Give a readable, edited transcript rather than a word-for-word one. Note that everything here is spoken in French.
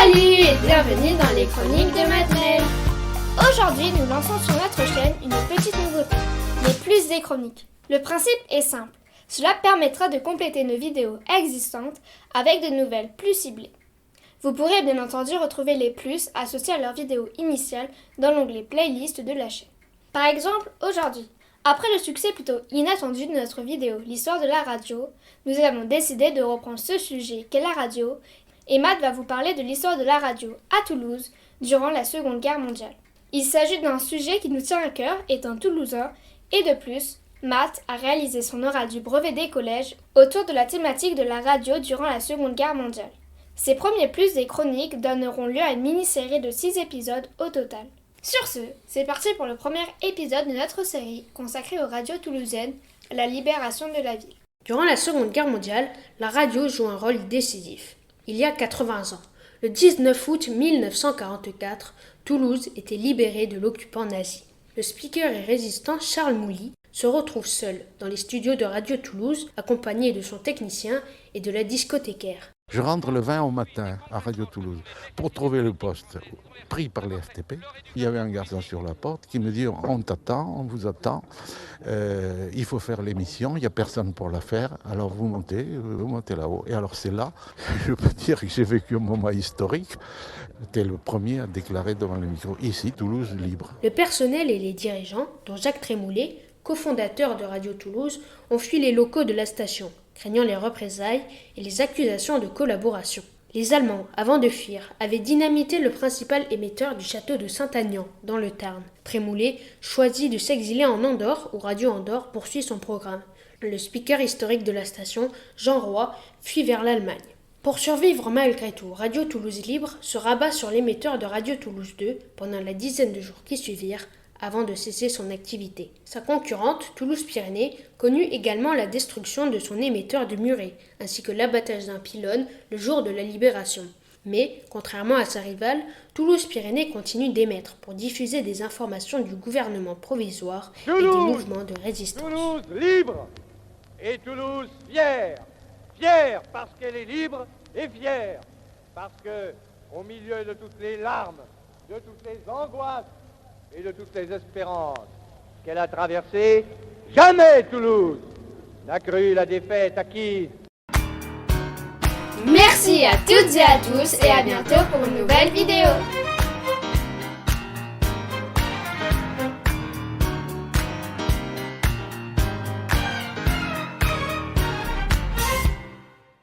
Salut et bienvenue dans les chroniques de Madeleine. Aujourd'hui, nous lançons sur notre chaîne une petite nouveauté, les plus des chroniques. Le principe est simple, cela permettra de compléter nos vidéos existantes avec de nouvelles plus ciblées. Vous pourrez bien entendu retrouver les plus associés à leur vidéo initiale dans l'onglet playlist de la chaîne. Par exemple, aujourd'hui, après le succès plutôt inattendu de notre vidéo L'histoire de la radio, nous avons décidé de reprendre ce sujet qu'est la radio et Matt va vous parler de l'histoire de la radio à Toulouse durant la Seconde Guerre mondiale. Il s'agit d'un sujet qui nous tient à cœur étant toulousain et de plus, Matt a réalisé son oral du brevet des collèges autour de la thématique de la radio durant la Seconde Guerre mondiale. Ces premiers plus des chroniques donneront lieu à une mini-série de 6 épisodes au total. Sur ce, c'est parti pour le premier épisode de notre série consacrée aux radios toulousaines à la libération de la ville. Durant la Seconde Guerre mondiale, la radio joue un rôle décisif. Il y a 80 ans, le 19 août 1944, Toulouse était libérée de l'occupant nazi. Le speaker et résistant Charles Mouly se retrouve seul dans les studios de Radio Toulouse, accompagné de son technicien et de la discothécaire. Je rentre le 20 au matin à Radio Toulouse pour trouver le poste pris par les FTP. Il y avait un garçon sur la porte qui me dit « On t'attend, on vous attend, il faut faire l'émission, il n'y a personne pour la faire, alors vous montez là-haut. » Et alors c'est là, je peux dire que j'ai vécu un moment historique. J'étais le premier à déclarer devant le micro « Ici, Toulouse libre ». Le personnel et les dirigeants, dont Jacques Trémoulet, cofondateur de Radio Toulouse, ont fui les locaux de la station, craignant les représailles et les accusations de collaboration. Les Allemands, avant de fuir, avaient dynamité le principal émetteur du château de Saint-Aignan, dans le Tarn. Trémoulet choisit de s'exiler en Andorre, où Radio Andorre poursuit son programme. Le speaker historique de la station, Jean Roy, fuit vers l'Allemagne. Pour survivre malgré tout, Radio Toulouse Libre se rabat sur l'émetteur de Radio Toulouse 2 pendant la dizaine de jours qui suivirent, avant de cesser son activité. Sa concurrente, Toulouse-Pyrénées, connut également la destruction de son émetteur de Muret, ainsi que l'abattage d'un pylône le jour de la libération. Mais, contrairement à sa rivale, Toulouse-Pyrénées continue d'émettre pour diffuser des informations du gouvernement provisoire et des mouvements de résistance. Toulouse libre et Toulouse fière. Fière parce qu'elle est libre et fière parce que, au milieu de toutes les larmes, de toutes les angoisses, et de toutes les espérances qu'elle a traversées, jamais Toulouse n'a cru la défaite acquise. Merci à toutes et à tous et à bientôt pour une nouvelle vidéo.